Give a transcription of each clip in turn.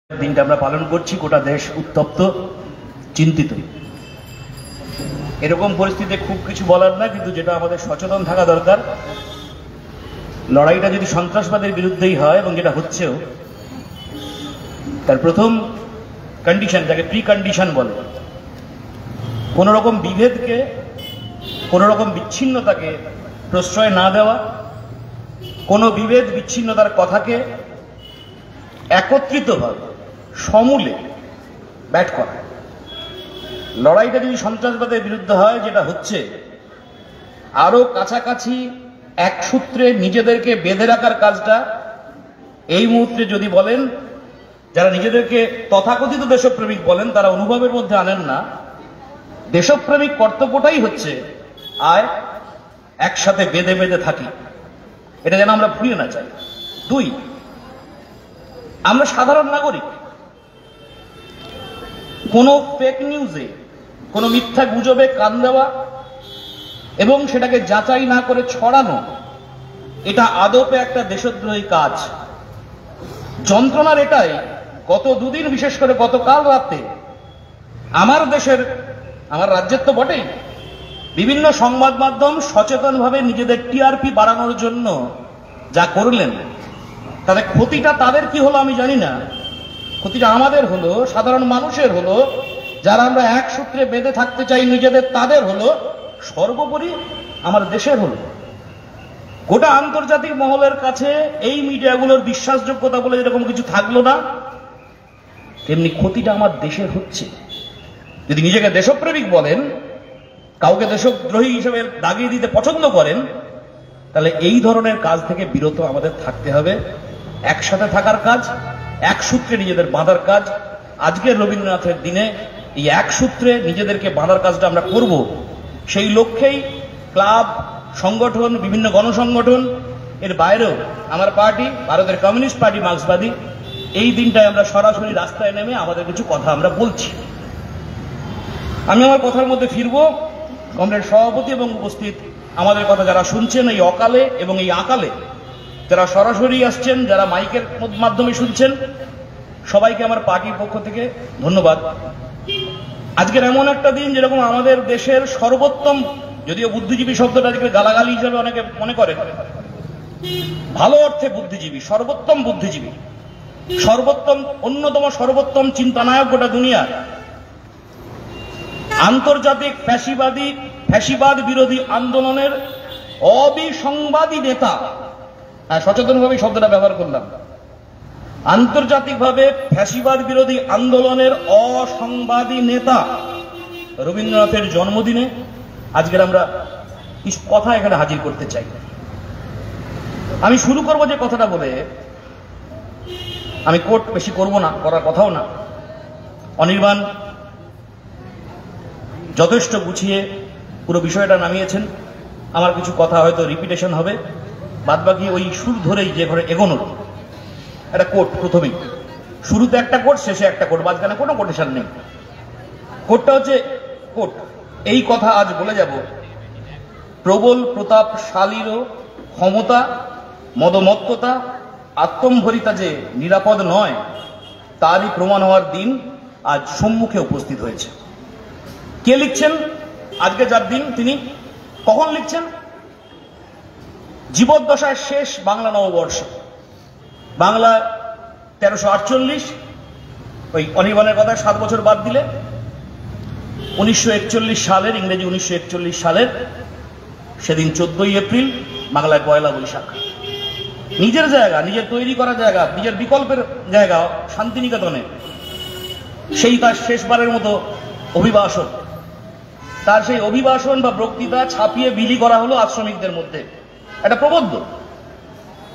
দিনটা আমরা পালন করছি, গোটা দেশ উত্তপ্ত, চিন্তিত। এরকম পরিস্থিতিতে খুব কিছু বলার না, কিন্তু যেটা আমাদের সচেতন থাকা দরকার, লড়াইটা যদি সন্ত্রাসবাদের বিরুদ্ধেই হয়, এবং যেটা হচ্ছেও, তার প্রথম কন্ডিশন, যাকে প্রি কন্ডিশন বলে, কোনো রকম বিভেদকে, কোনো রকম বিচ্ছিন্নতাকে প্রশ্রয় না দেওয়া, কোনো বিভেদ বিচ্ছিন্নতার কথাকে একত্রিতভাবে সমূলে ব্যাট করা। লড়াইটা যদি সন্ত্রাসবাদের বিরুদ্ধে হয়, যেটা হচ্ছে, আরো কাছাকাছি এক সূত্রে নিজেদেরকে বেঁধে রাখার কাজটা এই মুহূর্তে যদি বলেন, যারা নিজেদেরকে তথাকথিত দেশপ্রেমিক বলেন, তারা অনুভবের মধ্যে আনেন না। দেশপ্রেমিক কর্তব্যটাই হচ্ছে আয় একসাথে বেঁধে বেঁধে থাকি, এটা যেন আমরা ভুলে না চাই। দুই, আমরা সাধারণ নাগরিক, কোনো ফেক নিউজে, কোনো মিথ্যা গুজবে কান দেওয়া এবং সেটাকে যাচাই না করে ছড়ানো, এটা আদপে একটা দেশদ্রোহী কাজ। যন্ত্রণার এটাই, গত দুদিন, বিশেষ করে গতকাল রাতে আমার দেশের, আমার রাজ্যের তো বটেই, বিভিন্ন সংবাদ মাধ্যম সচেতনভাবে নিজেদের টিআরপি বাড়ানোর জন্য যা করলেন, তাদের ক্ষতিটা তাদের কি হলো আমি জানি না, ক্ষতিটা আমাদের হলো, সাধারণ মানুষের হলো, যারা আমরা এক সূত্রে বেঁধে থাকতে চাই নিজেদের, তাদের হলো, সর্বোপরি আমার দেশের হলো। গোটা আন্তর্জাতিক মহলের কাছে এই মিডিয়াগুলোর বিশ্বাসযোগ্যতা বলে এরকম কিছু থাকলো না, তেমনি ক্ষতিটা আমার দেশের হচ্ছে। যদি নিজেকে দেশপ্রেমিক বলেন, কাউকে দেশদ্রোহী হিসেবে দাগিয়ে দিতে পছন্দ করেন, তাহলে এই ধরনের কাজ থেকে বিরত আমাদের থাকতে হবে। একসাথে থাকার কাজ, এক সূত্রে নিজেদের বাঁধার কাজ। আজকের রবীন্দ্রনাথের দিনে এই এক সূত্রে নিজেদেরকে বাঁধার কাজটা আমরা করব। সেই লক্ষ্যেই ক্লাব, সংগঠন, বিভিন্ন গণসংগঠন, এর বাইরেও আমার পার্টি, ভারতের কমিউনিস্ট পার্টি মার্ক্সবাদী, এই দিনটায় আমরা সরাসরি রাস্তায় নেমে আমাদের কিছু কথা আমরা বলছি। আমি আমার কথার মধ্যে ফিরব। কমরেড সভাপতি এবং উপস্থিত আমাদের কথা যারা শুনছেন এই অকালে এবং এই আকালে, যারা সরাসরি আসছেন, যারা মাইকের মাধ্যমে শুনছেন, সবাইকে আমার পার্টির পক্ষ থেকে ধন্যবাদ। আজকের এমন একটা দিন, যেরকম আমাদের দেশের সর্বোত্তম, যদিও বুদ্ধিজীবী শব্দটা আজকে গালাগালি হিসেবে অনেকে মনে করে, ভালো অর্থে বুদ্ধিজীবী, সর্বোত্তম বুদ্ধিজীবী, সর্বোত্তম, অন্যতম সর্বোত্তম চিন্তানায়ক গোটা দুনিয়া, আন্তর্জাতিক ফ্যাসিবাদ বিরোধী আন্দোলনের অবিসংবাদী নেতা, সচেতনভাবে শব্দটা ব্যবহার করলাম, আন্তর্জাতিকভাবে ফ্যাসিবাদ বিরোধী আন্দোলনের অসংবাদী নেতা রবীন্দ্রনাথের জন্মদিনে আজকের আমরা কিছু কথা এখানে হাজির করতে চাই। আমি শুরু করব যে কথাটা বলে, আমি কোট বেশি করব না, করার কথাও না। অনির্বাণ যথেষ্ট গুছিয়ে পুরো বিষয়টা নামিয়েছেন। আমার কিছু কথা হয়তো রিপিটেশন হবে, বাদবাকি ওই সুর ধরেই যে ঘরে এগোনোর একটা কোট, প্রথমেই শুরুতে একটা কোট, শেষে একটা কোট, মাঝখানে কোনো কোটেশন নেই। কোটটা হচ্ছে, কোট, এই কথা আজ বলে যাব, প্রবল প্রতাপশালীরও ক্ষমতা, মদমত্ততা, আত্মম্ভরিতা যে নিরাপদ নয়, তারই প্রমাণ হওয়ার দিন আজ সম্মুখে উপস্থিত হয়েছে। কে লিখছেন আজকে যার দিন, তিনি কখন লিখছেন? জীবদ্দশার শেষ বাংলা নববর্ষ, বাংলা 1348, ওই অনির্বাণের কথায় 7 বছর বাদ দিলে 1941 সালের, ইংরেজি 1941 সালের সেদিন 14ই এপ্রিল, বাংলায় 1 বৈশাখ। নিজের জায়গা, নিজের তৈরি করা জায়গা, নিজের বিকল্পের জায়গা শান্তিনিকেতনে, সেই তার শেষবারের মতো অভিবাসন, তার সেই অভিবাসন বা বক্তৃতা ছাপিয়ে বিলি করা হলো আশ্রমিকদের মধ্যে একটা প্রবন্ধ,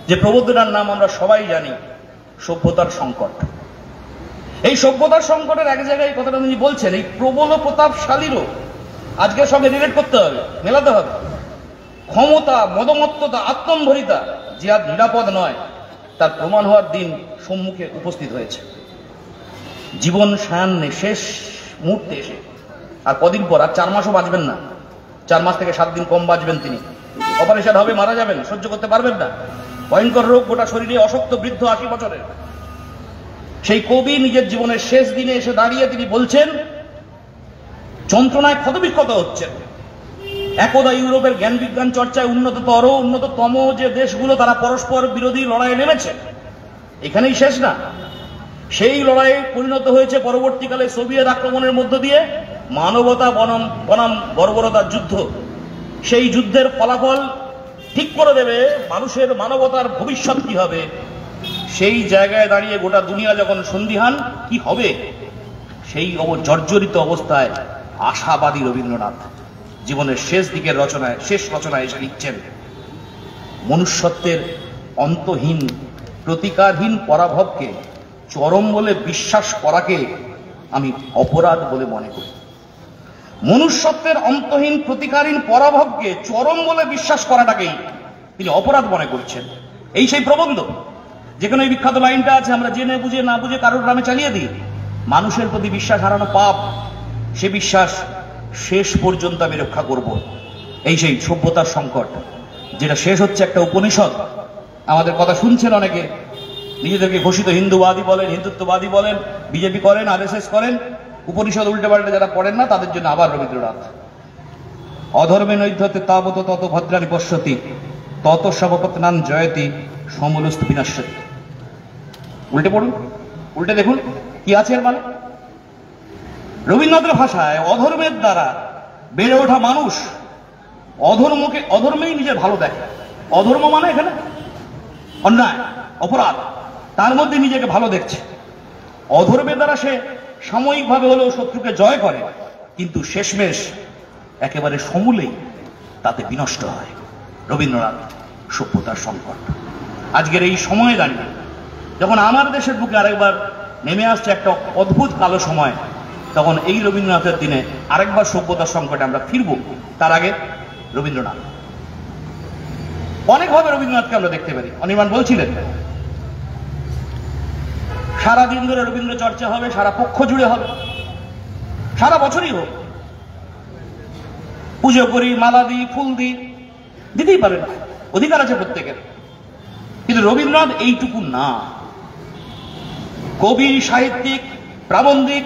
যে প্রবন্ধটার নাম আমরা সবাই জানি, সভ্যতার সংকট। এই সভ্যতার সংকটের এক জায়গায় কথাটা তিনি বলছেন, এই প্রবল প্রতাপশালীরও আজকের সঙ্গে রিলেট করতে হবে, মেলাতে হবে। ক্ষমতা, মদমত্ততা, আত্মম্ভরিতা যে আজ নিরাপদ নয়, তার প্রমাণ হওয়ার দিন সম্মুখে উপস্থিত হয়েছে। জীবন সায়ান্নে শেষ মুহূর্তে এসে, আর কদিন পর, আর 4 মাসও বাঁচবেন না, 4 মাস থেকে 7 দিন কম বাঁচবেন তিনি। অপারেশন হবে, মারা যাবেন, সহ্য করতে পারবেন না, ভয়ঙ্কর রোগ, গোটা শরীরে অশক্ত বৃদ্ধ 80 বছরের। সেই কবি নিজের জীবনের শেষ দিনে এসে দাঁড়িয়ে তিনি বলছেন, যন্ত্রণায় ক্ষতবিক্ষত হচ্ছেন। একদা ইউরোপের জ্ঞান বিজ্ঞান চর্চায় উন্নততম যে দেশগুলো তারা পরস্পর বিরোধী লড়াইয়ে নেমেছে, এখানেই শেষ না। সেই লড়াই পরিণত হয়েছে পরবর্তীকালে সোভিয়েত আক্রমণের মধ্য দিয়ে মানবতা বনাম বর্বরতার যুদ্ধ। সেই যুদ্ধের ফলাফল ঠিক করে দেবে মানুষের মানবতার ভবিষ্যৎ কি হবে। সেই জায়গায় দাঁড়িয়ে গোটা দুনিয়া যখন সন্দিহান কি হবে, সেই জর্জরিত অবস্থায় আশাবাদী রবীন্দ্রনাথ জীবনের শেষ দিকের শেষ রচনায় এসে লিখছেন, মনুষ্যত্বের অন্তহীন প্রতিকারহীন পরাভবকে চরম বলে বিশ্বাস করাকে আমি অপরাধ বলে মনে করি। মনুষ্যত্বের অন্তহীন প্রতিকারহীন পরাভবকে চরম বলে বিশ্বাস করাটাকেই তিনি অপরাধ মনে করছেন। এই সেই প্রবন্ধ যেখানে এই বিখ্যাত লাইনটা আছে, আমরা জেনে বুঝে না বুঝে কারোর নামে চালিয়ে দিই। মানুষের প্রতি বিশ্বাস হারানো পাপ, সে বিশ্বাস শেষ পর্যন্ত আমি রক্ষা করব। এই সেই সভ্যতার সংকট, যেটা শেষ হচ্ছে একটা উপনিষদ। আমাদের কথা শুনছেন অনেকে, নিজেদেরকে ঘোষিত হিন্দুবাদী বলেন, হিন্দুত্ববাদী বলেন, বিজেপি করেন, RSS করেন, উপনিষদ উল্টে পাল্টে যারা পড়েন না তাদের জন্য আবার রবীন্দ্রনাথ, অধর্মে নৈধ্যতে তাবত তত ভদ্রানি পশ্যতি তত সবপত্নান জয়তি সমলস্তু বিনাশ্যতি। উল্টে পড়ুন, উল্টে দেখুন কি আছে এর মানে। রবীন্দ্রনাথের ভাষায় অধর্মের দ্বারা বেড়ে ওঠা মানুষ অধর্মেই নিজের ভালো দেখে। অধর্ম মানে এখানে অন্যায়, অপরাধ, তার মধ্যে নিজেকে ভালো দেখছে। অধর্মের দ্বারা সে সাময়িকভাবে হলেও শত্রুকে জয় করে, কিন্তু শেষমেশ একেবারে সমূলেই তাতে বিনষ্ট হয়। রবীন্দ্রনাথ, সভ্যতার সংকট। আজকের এই সময়ে দাঁড়িয়ে যখন আমার দেশের বুকে আরেকবার নেমে আসছে একটা অদ্ভুত কালো সময়, তখন এই রবীন্দ্রনাথের দিনে আরেকবার সভ্যতার সংকটে আমরা ফিরব। তার আগে রবীন্দ্রনাথ, অনেকভাবে রবীন্দ্রনাথকে আমরা দেখতে পারি। অনির্বাণ বলছিলেন সারাদিন ধরে রবীন্দ্র চর্চা হবে, সারা পক্ষ জুড়ে হবে, সারা বছরই হোক। পুজো করি, মালা দিই, ফুল দিই, দিতেই পারেন, অধিকার আছে প্রত্যেকের। কিন্তু রবীন্দ্রনাথ এইটুকু না। কবি, সাহিত্যিক, প্রাবন্ধিক।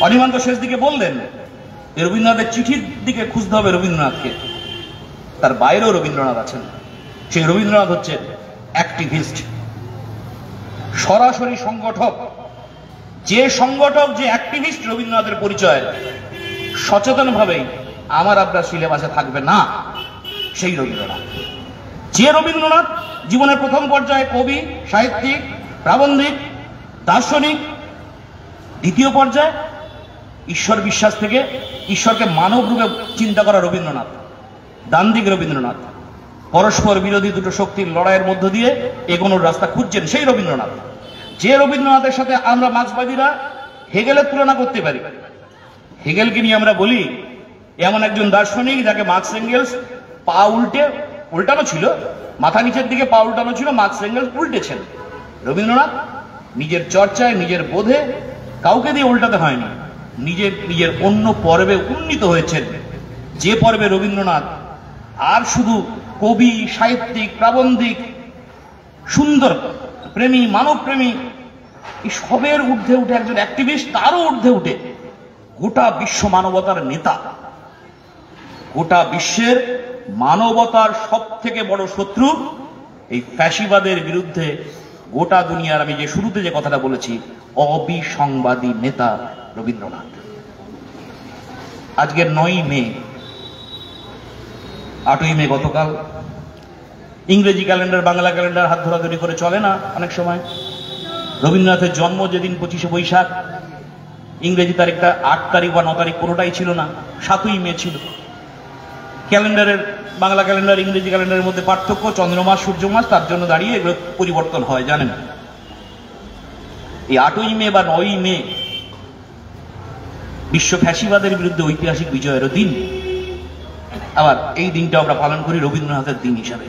অনির্বাণ তো শেষ দিকে বললেন রবীন্দ্রনাথের চিঠির দিকে খুঁজতে হবে রবীন্দ্রনাথকে, তার বাইরেও রবীন্দ্রনাথ আছেন। সেই রবীন্দ্রনাথ হচ্ছে অ্যাক্টিভিস্ট, সরাসরি সংগঠক। যে সংগঠক, যে অ্যাক্টিভিস্ট রবীন্দ্রনাথের পরিচয় সচেতনভাবেই আমার আপনার সিলেবাসে থাকবে না, সেই রবীন্দ্রনাথ। যে রবীন্দ্রনাথ জীবনের প্রথম পর্যায়ে কবি, সাহিত্যিক, প্রাবন্ধিক, দার্শনিক, দ্বিতীয় পর্যায়ে ঈশ্বর বিশ্বাস থেকে ঈশ্বরকে মানব রূপে চিন্তা করা রবীন্দ্রনাথ, দান্দিক রবীন্দ্রনাথ, পরস্পর বিরোধী দুটো শক্তির লড়াইয়ের মধ্য দিয়ে এগোনোর রাস্তা খুঁজছেন, সেই রবীন্দ্রনাথ। যে রবীন্দ্রনাথের সাথে আমরা মার্ক্সবাদীরা হেগেলের তুলনা করতে পারি। হেগেলকে নিয়ে আমরা বলি এমন একজন দার্শনিক যাকে মার্কস এঙ্গেলস পা উল্টানো ছিল, মাথা নিচের দিকে পা উল্টানো ছিল, মার্কস এঙ্গেলস উল্টেছেন। রবীন্দ্রনাথ নিজের চর্চায়, নিজের বোধে কাউকে দিয়ে উল্টাতে হয়নি, নিজের অন্য পর্বে উন্নীত হয়েছেন। যে পর্বে রবীন্দ্রনাথ আর শুধু কবি, সাহিত্যিক, প্রাবন্ধিক, সুন্দর প্রেমী, মানব প্রেমী, এই সবের ঊর্ধ্বে উঠে একজন অ্যাক্টিভিস্ট, তারও ঊর্ধ্বে উঠে গোটা বিশ্ব মানবতার নেতা। গোটা বিশ্বের মানবতার সব থেকে বড় শত্রু এই ফ্যাসিবাদের বিরুদ্ধে গোটা দুনিয়ার, আমি যে শুরুতে যে কথাটা বলেছি, অবিসংবাদী নেতা রবীন্দ্রনাথ। আজকের 9ই মে, 8ই মে গতকাল। ইংরেজি ক্যালেন্ডার, বাংলা ক্যালেন্ডার হাত ধরাধরি করে চলে না অনেক সময়। রবীন্দ্রনাথের জন্ম যেদিন 25শে বৈশাখ, ইংরেজি তারিখটা 8 তারিখ বা 9 তারিখ কোনোটাই ছিল না, 7ই মে ছিল। ক্যালেন্ডারের, বাংলা ক্যালেন্ডার ইংরেজি ক্যালেন্ডারের মধ্যে পার্থক্য, চন্দ্রমাস, সূর্য মাস, তার জন্য দাঁড়িয়ে এগুলো পরিবর্তন হয়, জানেন। এই 8ই মে বা 9ই মে বিশ্ব ফ্যাসিবাদের বিরুদ্ধে ঐতিহাসিক বিজয়ের দিন। আবার এই দিনটা আমরা পালন করি রবীন্দ্রনাথের দিন হিসাবে।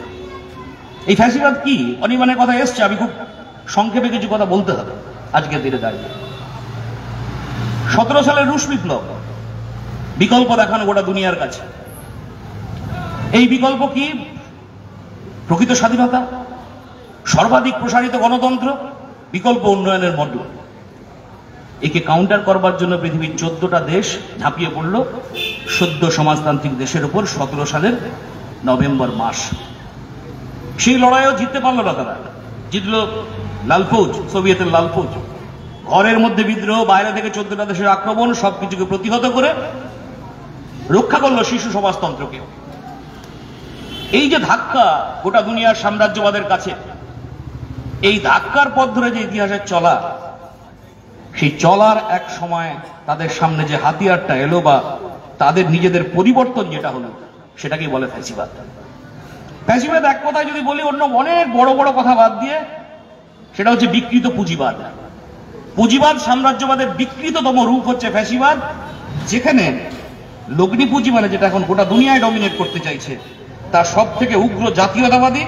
এই ফ্যাসিবাদ কি, অনির্বাণের কথা এসছে, আমি খুব সংক্ষেপে কিছু কথা বলতে হবে আজকের দিনে দাঁড়িয়ে। 17 সালের রুশ বিপ্লব, বিকল্প দেখানো গোটা দুনিয়ার কাছে। এই বিকল্প কি? প্রকৃত স্বাধীনতা, সর্বাধিক প্রসারিত গণতন্ত্র, বিকল্প উন্নয়নের মডেল। একে কাউন্টার করবার জন্য পৃথিবীর 14টা দেশ ঝাঁপিয়ে পড়ল সদ্য সমাজতান্ত্রিক দেশের উপর 17 সালের নভেম্বর মাস। সেই লড়াইও জিততে পারল না তারা। জিতল লালফৌজ, সোভিয়েতের লালফৌজ। ঘরের মধ্যে বিদ্রোহ, বাইরে থেকে 14টা দেশের আক্রমণ, সবকিছুকে প্রতিহত করে রক্ষা করলো শিশু সমাজতন্ত্রকে। এই যে ধাক্কা গোটা দুনিয়ার সাম্রাজ্যবাদের কাছে, এই ধাক্কার পথ ধরে যে ইতিহাসের চলা, সেই চলার এক সময় তাদের সামনে যে হাতিয়ারটা এলো বা তাদের নিজেদের পরিবর্তন যেটা হলো, সেটাকেই বলে ফ্যাসিবাদ। ফ্যাসিবাদ এক কথায় যদি বলি, অন্য অনেক বড় বড় কথা বাদ দিয়ে, সেটা হচ্ছে বিকৃত পুঁজিবাদ। পুঁজিবাদ সাম্রাজ্যবাদের বিকৃততম রূপ হচ্ছে ফ্যাসিবাদ, যেখানে লগ্নি পুঁজি মানে যেটা এখন গোটা দুনিয়ায় ডমিনেট করতে চাইছে, তার সব থেকে উগ্র জাতীয়তাবাদী,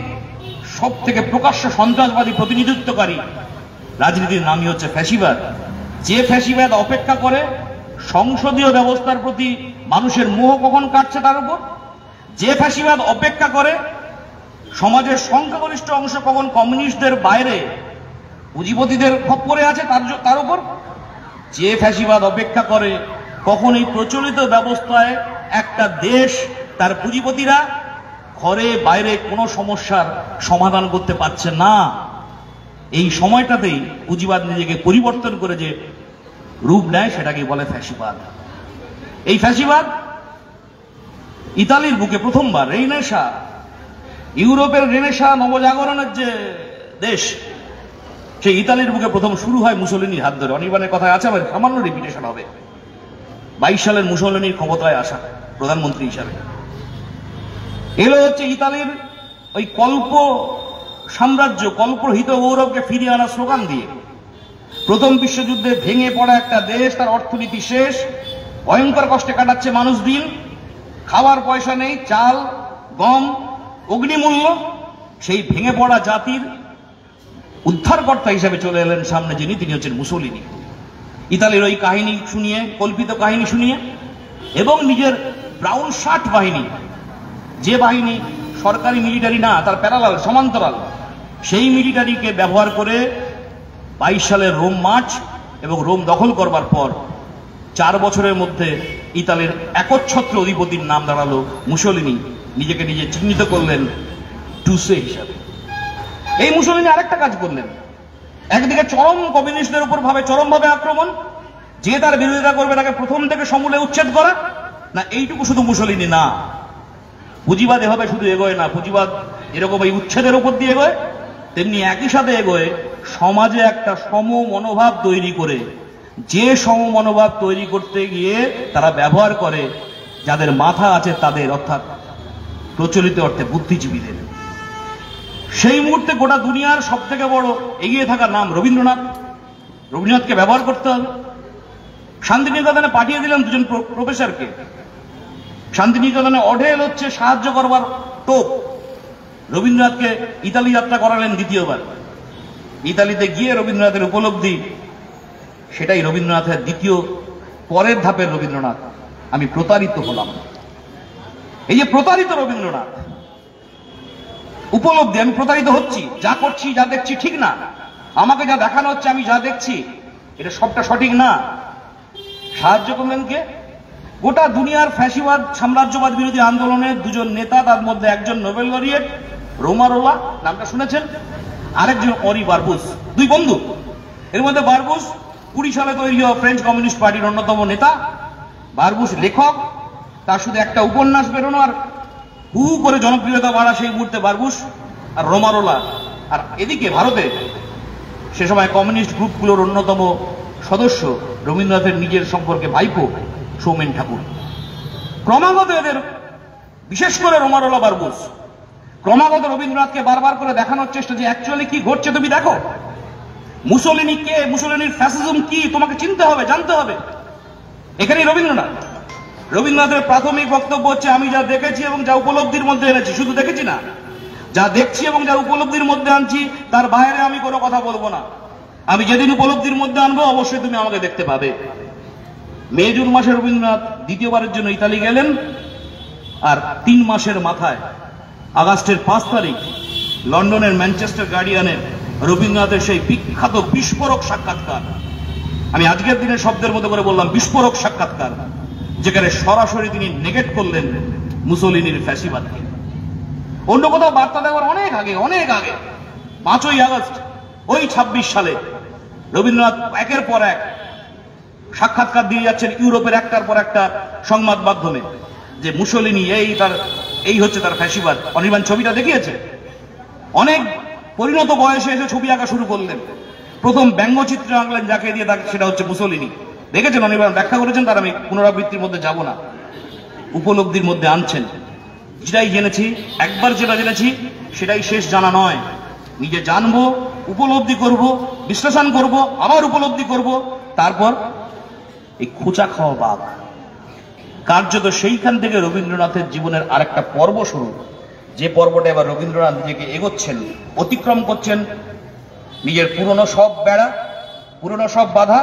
সব থেকে প্রকাশ্য সন্ত্রাসবাদী প্রতিনিধিত্বকারী রাজনীতির নামই হচ্ছে ফ্যাসিবাদ। যে ফ্যাসিবাদ অপেক্ষা করে সংসদীয় ব্যবস্থার প্রতি মানুষের মোহ কখন কাটছে তার উপর, যে ফ্যাসিবাদ অপেক্ষা করে সমাজের সংখ্যাগরিষ্ঠ অংশ কখন কমিউনিস্টদের বাইরে পুঁজিপতিদের খপ্পরে আছে তার উপর, যে ফ্যাসিবাদ অপেক্ষা করে কখন এই প্রচলিত ব্যবস্থায় একটা দেশ তার পুঁজিপতিরা ঘরে বাইরে কোনো সমস্যার সমাধান করতে পারছে না, এই সময়টাতেই পুঁজিবাদ নিজেকে পরিবর্তন করে যে রূপ নেয়, সেটাকে বলে ফ্যাসিবাদ। এই ফ্যাসিবাদ ইতালির বুকে প্রথমবার, রেনেসা, ইউরোপের রেনেসা নবজাগরণের যে দেশ, সেই ইতালির বুকে প্রথম শুরু হয় মুসোলিনির হাত ধরে। অনির্বাণের কথায় আছে, আবার সামান্য রিপিটেশন হবে। 22 সালের মুসোলিনির ক্ষমতায় আসা প্রধানমন্ত্রী হিসাবে এলো হচ্ছে ইতালির ওই কল্প সাম্রাজ্য, কল্পহিত গৌরবকে ফিরিয়ে আনার স্লোগান দিয়ে। প্রথম বিশ্বযুদ্ধে ভেঙে পড়া একটা দেশ, তার অর্থনীতি শেষ, ভয়ঙ্কর কষ্টে কাটাচ্ছে মানুষ দিন, খাওয়ার পয়সা নেই, চাল গম অগ্নিমূল্য। সেই ভেঙে পড়া জাতির উদ্ধারকর্তা হিসেবে চলে এলেন সামনে যিনি, তিনি হচ্ছেন মুসোলিনি। ইতালির ওই কাহিনী শুনিয়ে, কল্পিত কাহিনী শুনিয়ে, এবং নিজের ব্রাউন শার্ট বাহিনী, যে বাহিনী সরকারি মিলিটারি না, তার প্যারালাল সমান্তরাল, সেই মিলিটারিকে ব্যবহার করে 22 সালের রোম মার্চ এবং রোম দখল করবার পর 4 বছরের মধ্যে ইতালির একচ্ছত্র অধিপতির নাম দাঁড়ালো মুসোলিনি। নিজেকে নিজে চিহ্নিত করলেন টুসে হিসাবে। এই মুসোলিনি আরেকটা কাজ করলেন, একদিকে চরম কমিউনিস্টদের উপর চরমভাবে আক্রমণ, যে তার বিরোধিতা করবে তাকে প্রথম থেকে সমূলে উচ্ছেদ করা। না, এইটুকু শুধু মুসোলিনি না, পুঁজিবাদ এভাবে শুধু এগোয় না। পুঁজিবাদ এরকম এই উচ্ছেদের উপর দিয়ে এগোয়, তেমনি একই সাথে এগোয় সমাজে একটা সম মনোভাব তৈরি করে। যে সম মনোভাব তৈরি করতে গিয়ে তারা ব্যবহার করে যাদের মাথা আছে তাদের, অর্থাৎ প্রচলিত অর্থে বুদ্ধিজীবীদের। সেই মুহূর্তে গোটা দুনিয়ার সব থেকে বড় এগিয়ে থাকা নাম রবীন্দ্রনাথ। রবীন্দ্রনাথকে ব্যবহার করতে হবে। শান্তিনিকেতনে পাঠিয়ে দিলেন 2জন প্রফেসরকে। শান্তিনিকেতনে অঢেল হচ্ছে সাহায্য করবার টোপ। রবীন্দ্রনাথকে ইতালি যাত্রা করালেন দ্বিতীয়বার। ইতালিতে গিয়ে রবীন্দ্রনাথের উপলব্ধি, সেটাই রবীন্দ্রনাথের দ্বিতীয় পরের ধাপের রবীন্দ্রনাথ। আমি প্রতারিত হলাম। এই যে প্রতারিত রবীন্দ্রনাথ, উপলব্ধি, আমি প্রতারিত হচ্ছি, যা করছি যা দেখছি ঠিক না, আমাকে যা দেখানো হচ্ছে আমি যা দেখছি এটা সবটা সঠিক না। সাহায্য করলেন কে? গোটা দুনিয়ার ফ্যাসিবাদ সাম্রাজ্যবাদ বিরোধী আন্দোলনের 2জন নেতা, তার মধ্যে একজন নোবেল লরিয়েট রোমারোলা, নামটা শুনেছেন, আরেকজন অরি বারবুস, 2 বন্ধু। এর মধ্যে বারবুস 20 সালে তৈরি হওয়া ফ্রেঞ্চ কমিউনিস্ট পার্টির অন্যতম নেতা। বারবুস লেখক, তার শুধু একটা উপন্যাস বেরোনো আর হু করে জনপ্রিয়তা বাড়া সেই মুহূর্তে বারবুস আর রোমারোলা। আর এদিকে ভারতে সে সময় কমিউনিস্ট গ্রুপগুলোর অন্যতম সদস্য রবীন্দ্রনাথের নিজের সম্পর্কে ভাইপো সৌমেন ঠাকুর। ক্রমাগত এদের, বিশেষ করে রোমারোলা বারবুস, ক্রমাগত রবীন্দ্রনাথকে বারবার করে দেখানোর চেষ্টা যে অ্যাকচুয়ালি কি ঘটছে তুমি দেখো। মুসোলিনি কে, মুসোলিনির ফ্যাসিজম কি তোমাকে চিনতে হবে, জানতে হবে। এখানেই রবীন্দ্রনাথের প্রাথমিক বক্তব্য হচ্ছে আমি যা দেখেছি এবং যা উপলব্ধির মধ্যে এনেছি, শুধু দেখেছি না, যা দেখছি এবং যা উপলব্ধির মধ্যে আনছি তার বাইরে আমি কোনো কথা বলবো না। আমি যেদিন উপলব্ধির মধ্যে আনবো অবশ্যই তুমি আমাকে দেখতে পাবে। মে জুন মাসে রবীন্দ্রনাথ দ্বিতীয়বারের জন্য ইতালি গেলেন, আর 3 মাসের মাথায় আগস্টের 5 তারিখ লন্ডনের ম্যানচেস্টার গার্ডিয়ানের রবীন্দ্রনাথের সেই বিখ্যাত বিস্ফোরক সাক্ষাৎকার, আমি আজকের দিনের শব্দের মতো করে বললাম বিস্ফোরক সাক্ষাৎকার, যেখানে সরাসরি তিনি নেগেট করলেন মুসোলিনির ফ্যাসিবাদকে। অন্য কোথাও বার্তা দেওয়ার অনেক আগে 5ই আগস্ট ওই 26 সালে রবীন্দ্রনাথ একের পর এক সাক্ষাৎকার দিয়ে যাচ্ছেন ইউরোপের একটার পর একটা সংবাদ মাধ্যমে, যে মুসোলিনি এই হচ্ছে তার ফ্যাসিবাদ। অনির্বাণ ছবিটা দেখিয়েছে। অনেক পরিণত বয়সে এসে ছবি আঁকা শুরু করলেন। প্রথম ব্যঙ্গচিত্র আঁকলেন যাকে দিয়ে, তাকে সেটা হচ্ছে মুসোলিনি। দেখেছেন অনির্বাণ, ব্যাখ্যা করেছেন, তার আমি পুনরাবৃত্তির মধ্যে যাব না, উপলব্ধির মধ্যে আনছেন। যেটাই জেনেছি, একবার যেটা জেনেছি সেটাই শেষ জানা নয়। নিজে জানবো, উপলব্ধি করব, বিশ্লেষণ করব, আবার উপলব্ধি করব, তারপর এই খোঁচা খাওয়া বাঘ। কার্যত সেইখান থেকে রবীন্দ্রনাথের জীবনের আরেকটা পর্ব শুরু, যে পর্বটা এবার রবীন্দ্রনাথ নিজেকে এগোচ্ছেন, অতিক্রম করছেন নিজের পুরনো সব বেড়া, পুরনো সব বাধা,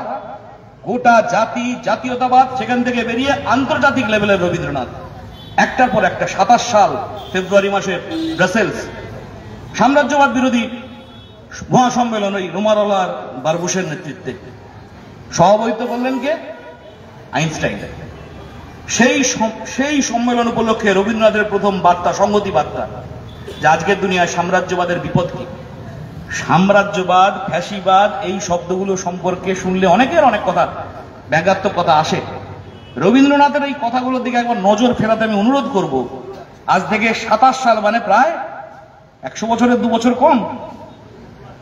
গোটা জাতি, জাতীয়তাবাদ, সেখান থেকে বেরিয়ে আন্তর্জাতিক লেভেলের রবীন্দ্রনাথ। একটার পর একটা 27 সাল ফেব্রুয়ারি মাসে ব্রাসেলস সাম্রাজ্যবাদ বিরোধী মহাসম্মেলন, ওই রোমারোলা আর বারবুশের নেতৃত্বে সভাপতিত্ব করলেন কে? আইনস্টাইন। সেই সম্মেলন উপলক্ষে রবীন্দ্রনাথের প্রথম বার্তা, সংগতি বার্তা, যে আজকের দুনিয়ায় সাম্রাজ্যবাদের বিপদ কি। সাম্রাজ্যবাদ, ফ্যাসিবাদ, এই শব্দগুলো সম্পর্কে শুনলে অনেকের অনেক কথা, ব্যঙ্গাত্মক কথা আসে। রবীন্দ্রনাথের এই কথাগুলোর দিকে একবার নজর ফেরাতে আমি অনুরোধ করব। আজ থেকে 27 সাল, মানে প্রায় 100 বছরের 2 বছর কম,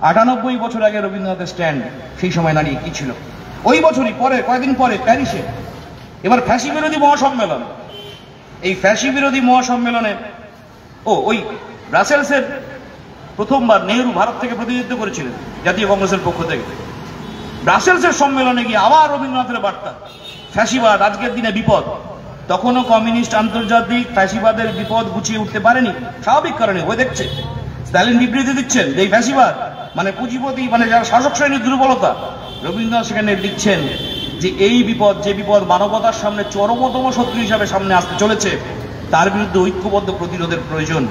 98 বছর আগে রবীন্দ্রনাথের স্ট্যান্ড সেই সময় দাঁড়িয়ে কি ছিল। ওই বছরই পরে, কয়েকদিন পরে প্যারিসে এবার ফ্যাসি বিরোধী মহাসম্মেলন। এই ফ্যাসি বিরোধী মহাসম্মেলনে ওই ব্রাসেলসের প্রথমবার নেহরু ভারত থেকে প্রতিনিধিত্ব করেছিলেন জাতীয় কংগ্রেসের পক্ষ থেকে। ব্রাসেলসের সম্মেলনে গিয়ে আবার রবীন্দ্রনাথের বার্তা, ফ্যাসিবাদ আজকের দিনে বিপদ। তখনও কমিউনিস্ট আন্তর্জাতিক ফ্যাসিবাদের বিপদ গুছিয়ে উঠতে পারেনি, স্বাভাবিক কারণে। ওই দেখছে স্ট্যালিন বিবৃতি দিচ্ছেন যে এই ফ্যাসিবাদ মানে পুঁজিপতি, মানে যারা শাসক শ্রেণীর দুর্বলতা। রবীন্দ্রনাথ সেখানে লিখছেন যে এই বিপদ, যে বিপদ মানবতার সামনে চরমতম শত্রু হিসাবে সামনে আসতে চলেছে, তার বিরুদ্ধে ঐক্যবদ্ধ প্রতিরোধের প্রয়োজন।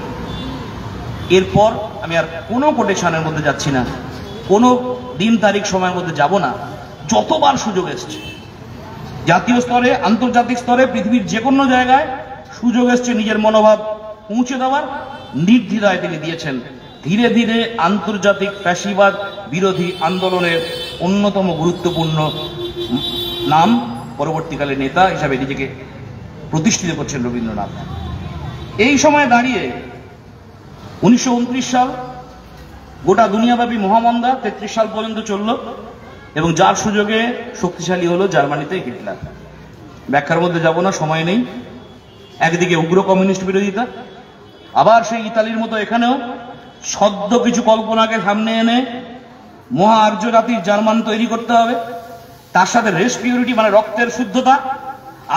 এরপর আমি আর কোনো কোটেশনের মধ্যে যাচ্ছি না, কোনো দিন তারিখ সময়ের মধ্যে যাব না। যতবার সুযোগ এসছে, জাতীয় স্তরে, আন্তর্জাতিক স্তরে, পৃথিবীর যে কোনো জায়গায় সুযোগ এসছে নিজের মনোভাব পৌঁছে দেওয়ার, নির্দ্বিধায় তিনি দিয়েছেন। ধীরে ধীরে আন্তর্জাতিক ফ্যাসিবাদ বিরোধী আন্দোলনের অন্যতম গুরুত্বপূর্ণ নাম, পরবর্তীকালে নেতা হিসাবে নিজেকে প্রতিষ্ঠিত করছেন রবীন্দ্রনাথ। এই সময় দাঁড়িয়ে 1929 সাল গোটা দুনিয়াব্যাপী মহামন্দা 33 সাল পর্যন্ত চলল, এবং যার সুযোগে শক্তিশালী হলো জার্মানিতে হিটলার। ব্যাখ্যার মধ্যে যাব না, সময় নেই। একদিকে উগ্র কমিউনিস্ট বিরোধিতা, আবার সেই ইতালির মতো এখানেও সদ্য কিছু কল্পনাকে সামনে এনে মহা আর্য জাতির জার্মান তৈরি করতে হবে। তার সাথে রেস পিউরিটি, মানে রক্তের শুদ্ধতা।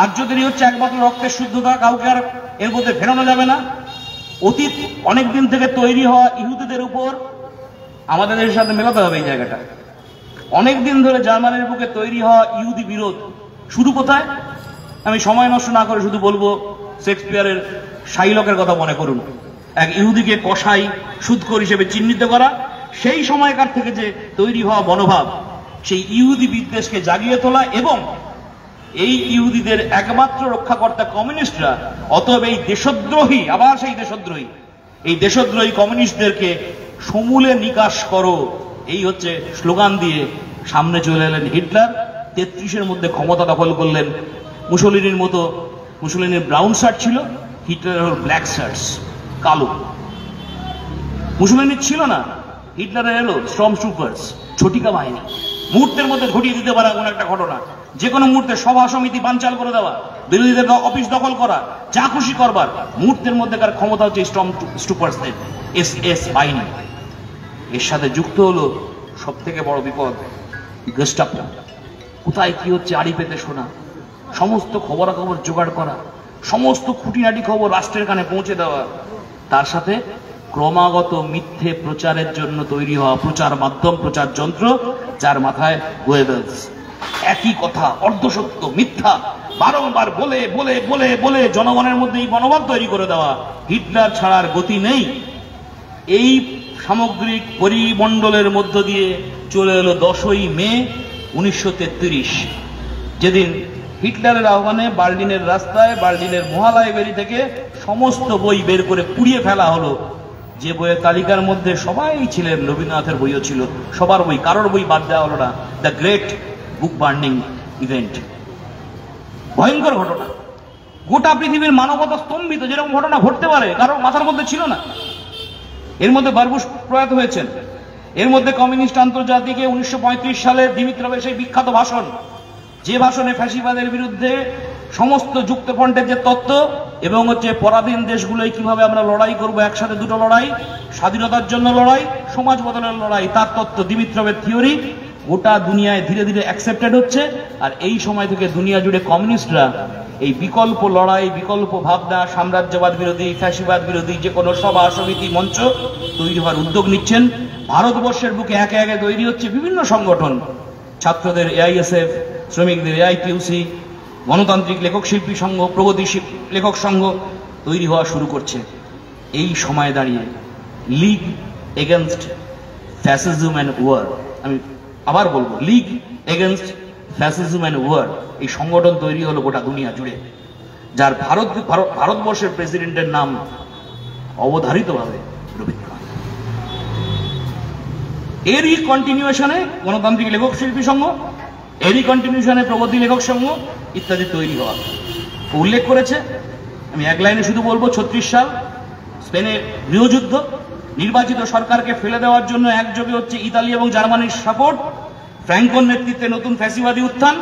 আর্যদেরই হচ্ছে একমাত্র রক্তের শুদ্ধতা, কাউকে আর এর মধ্যে ফেরানো যাবে না। অতীত অনেকদিন থেকে তৈরি হওয়া ইহুদিদের উপর আমাদের দেশের সাথে মেলাতে হবে এই জায়গাটা। অনেকদিন ধরে জার্মানির বুকে তৈরি হওয়া ইহুদি বিরোধ শুরু কোথায়? আমি সময় নষ্ট না করে শুধু বলবো, শেক্সপিয়ারের শাইলকের কথা মনে করুন। এক ইহুদিকে কসাই, সুদখোর হিসেবে চিহ্নিত করা, সেই সময়কার থেকে যে তৈরি হওয়া মনোভাব, সেই ইহুদি বিদ্বেষকে জাগিয়ে তোলা, এবং এই ইহুদিদের একমাত্র রক্ষাকর্তা কমিউনিস্টরা, অতএব এই দেশদ্রোহী, আবার সেই দেশদ্রোহী, এই দেশদ্রোহী কমিউনিস্টদেরকে সমূলে নিকাশ করো, এই হচ্ছে স্লোগান দিয়ে সামনে চলে এলেন হিটলার। 33-এর মধ্যে ক্ষমতা দখল করলেন। মুসোলিনির মতো, মুসোলিনির ব্রাউন শার্ট ছিল, হিটলারের হল ব্ল্যাক শার্টস, কালো। মুসোলিনির ছিল না, হিটলারের এলো স্টর্ম ট্রুপার্স, ঝটিকা বাহিনী। মুহূর্তের মধ্যে ঘটিয়ে দিতে পারা কোন একটা ঘটনা, যে কোনো মুহূর্তে সভা সমিতি বানচাল করে দেওয়া, বিরোধীদের অফিস দখল করা, যা খুশি করবার মুহূর্তের মধ্যেকার ক্ষমতা হচ্ছে স্টর্ম ট্রুপার্সদের, এসএস বাহিনী। এর সাথে যুক্ত হলো সব থেকে বড় বিপদ, গেস্টাপো। কোথায় কি হচ্ছে আড়ি পেতে শোনা, সমস্ত খবরাখবর জোগাড় করা, সমস্ত খুঁটিনাটি খবর রাষ্ট্রের কানে পৌঁছে দেওয়া, তার সাথে ক্রমাগত মিথ্যে প্রচারের জন্য তৈরি হওয়া প্রচার মাধ্যম, প্রচার যন্ত্র, যার মাথায় গোয়েবেলস। একই কথা, অর্ধসত্য, মিথ্যা, বারংবার বলে বলে বলে বলে জনগণের মধ্যে এই মনোভাব তৈরি করে দেওয়া, হিটলার ছাড়ার গতি নেই। এই সামগ্রিক পরিমণ্ডলের মধ্য দিয়ে চলে এলো 10ই মে 1933, যেদিন হিটলারের আহ্বানে বার্লিনের রাস্তায়, বার্লিনের মহালাইব্রেরি থেকে সমস্ত বই বের করে পুড়িয়ে ফেলা হলো। যে বইয়ের তালিকার মধ্যে সবাই ছিলেন, রবীন্দ্রনাথের বইও ছিল, সবার বই, কারোর বই বাদ দেওয়া হলো না। The great book burning event, ভয়ঙ্কর ঘটনা। গোটা পৃথিবীর মানবতা স্তম্ভিত, যেরকম ঘটনা ঘটতে পারে কারোর মাথার মধ্যে ছিল না। এর মধ্যে বারবুশ প্রয়াত হয়েছেন, এর মধ্যে কমিউনিস্ট আন্তর্জাতিকে 1935 সালে দিমিত্রভের সেই বিখ্যাত ভাষণ, যে ভাষণে ফ্যাসিবাদের বিরুদ্ধে সমস্ত যুক্তফ্রন্টের যে তত্ত্ব এবং পরাধীন দেশগুলোই কিভাবে আমরা লড়াই করব, একসাথে দুটো লড়াই, স্বাধীনতার জন্য লড়াই, সমাজ বদলের লড়াই, তার তত্ত্ব, দিমিত্রভের থিওরি গোটা দুনিয়ায় ধীরে ধীরে অ্যাকসেপ্টেড হচ্ছে। আর এই সময় থেকে দুনিয়া জুড়ে কমিউনিস্টরা এই বিকল্প লড়াই, বিকল্প ভাবনা, সাম্রাজ্যবাদ বিরোধী, ফ্যাসিবাদ বিরোধী যে কোনো সভা সমিতি মঞ্চ তৈরি হওয়ার উদ্যোগ নিচ্ছেন। ভারতবর্ষের বুকে একে একে তৈরি হচ্ছে বিভিন্ন সংগঠন, ছাত্রদের এআইএসএফ, শ্রমিকদের এআইটিউসি, গণতান্ত্রিক লেখক শিল্পী সংঘ, প্রগতিশীল লেখক সংঘ তৈরি হওয়া শুরু করছে। এই সময় দাঁড়িয়ে league against fascism and war, আমি আবার বলবো, league against fascism and war, এই সংগঠন তৈরি হলো গোটা দুনিয়া জুড়ে, যার ভারতবর্ষের প্রেসিডেন্টের নাম অবধারিতভাবে রবীন্দ্রনাথ। এরই কন্টিনিউশনে গণতান্ত্রিক লেখক শিল্পী সংঘ, এরই কন্টিনিউশনে প্রগতি লেখক সংঘ ইত্যাদি তৈরি হওয়া উল্লেখ করেছে। আমি এক লাইনে শুধু বলবো, 36 সাল স্পেনের গৃহযুদ্ধ, নির্বাচিত সরকারকে ফেলে দেওয়ার জন্য একযোগে হচ্ছে ইতালি এবং জার্মানির সাপোর্ট, ফ্র্যাঙ্কোর নেতৃত্বে নতুন ফ্যাসিবাদী উত্থান।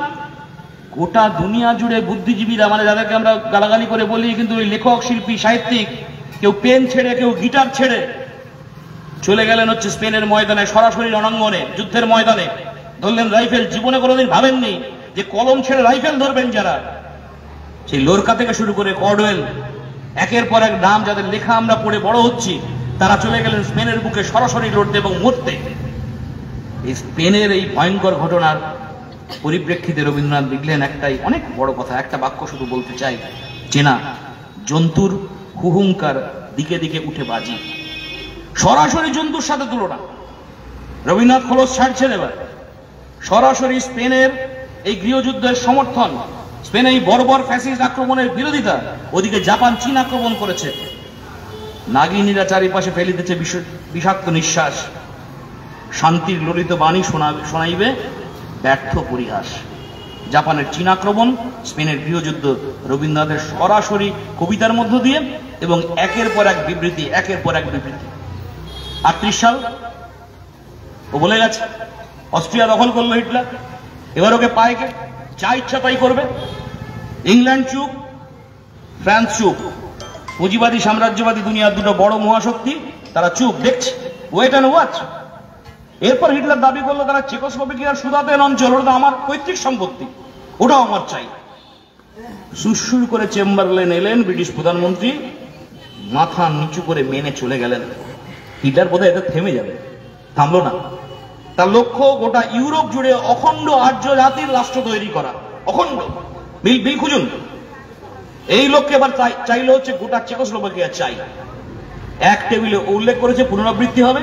গোটা দুনিয়া জুড়ে বুদ্ধিজীবীরা, মানে যাদেরকে আমরা গালাগালি করে বলি, কিন্তু ওই লেখক শিল্পী সাহিত্যিক, কেউ পেন ছেড়ে, কেউ গিটার ছেড়ে চলে গেলেন হচ্ছে স্পেনের ময়দানে, সরাসরি রণাঙ্গনে, যুদ্ধের ময়দানে। ধরলেন রাইফেল, জীবনে কোনোদিন ভাবেননি যে কলম ছেড়ে রাইফেল ধরবেন যারা, সেই লোরকা থেকে শুরু করে কর্ডওয়েল, একের পর এক নাম যাদের লেখা আমরা পড়ে বড় হচ্ছি, তারা চলে গেলেন স্পেনের বুকে সরাসরি লড়তে এবং মরতে। এই স্পেনের এই ভয়ঙ্কর ঘটনার পরিপ্রেক্ষিতে রবীন্দ্রনাথ লিখলেন একটাই অনেক বড় কথা, একটা বাক্য শুধু বলতে চাই, চেনা জন্তুর হুহুঙ্কার দিকে দিকে উঠে বাজি। সরাসরি জন্তুর সাথে তুলনা। রবীন্দ্রনাথ খোলস ছাড়ছেন এবার, সরাসরি স্পেনের এই গৃহযুদ্ধের সমর্থন, স্পেন এই বর্বর ফ্যাসিস্ট আক্রমণের বিরোধিতা। ওদিকে জাপান, চীন আক্রমণ করেছে। নাগিনীরা চারিপাশে ফেলিতেছে বিষাক্ত নিঃশ্বাস, শান্তির ললিত বাণী শোনাইবে ব্যর্থ পরিহাস। জাপানের চীন আক্রমণ, স্পেনের গৃহযুদ্ধ, রবীন্দ্রনাথের সরাসরি কবিতার মধ্য দিয়ে এবং একের পর এক বিবৃতি, একের পর এক বিবৃতি। 38 সাল ও বলে গেছে, অস্ট্রিয়া দখল করলো হিটলার, এবার ওকে পায় কে? যা ইচ্ছা তাই করবে। ইংল্যান্ড চুপ, ফ্রান্স চুপ, পুঁজিবাদী সাম্রাজ্যবাদী দুনিয়ার দুটো বড় মহাশক্তি, তারা চুপ, দেখছে, ওয়েট অ্যান্ড ওয়াচ। এরপর হিটলার দাবি করলো তারা চেকোস্লোভাকিয়ার সুদাতেন অঞ্চল, ওটা আমার পৈতৃক সম্পত্তি, ওটাও আমার চাই। সুরসুর করে চেম্বারলেন এলেন, ব্রিটিশ প্রধানমন্ত্রী, মাথা নিচু করে মেনে চলে গেলেন। হিটলার বোধহয় এতে থেমে যাবে, থামলো না। তার লক্ষ্য গোটা ইউরোপ জুড়ে অখণ্ড আর্য জাতির রাষ্ট্র তৈরি করা, অখণ্ড। বিল খুঁজুন। এই লক্ষ্যে এবার চাইলে হচ্ছে গোটা চেকোস্লোভাকিয়া চাই। এক টেবিলে উল্লেখ করেছে পুনরাবৃত্তি হবে,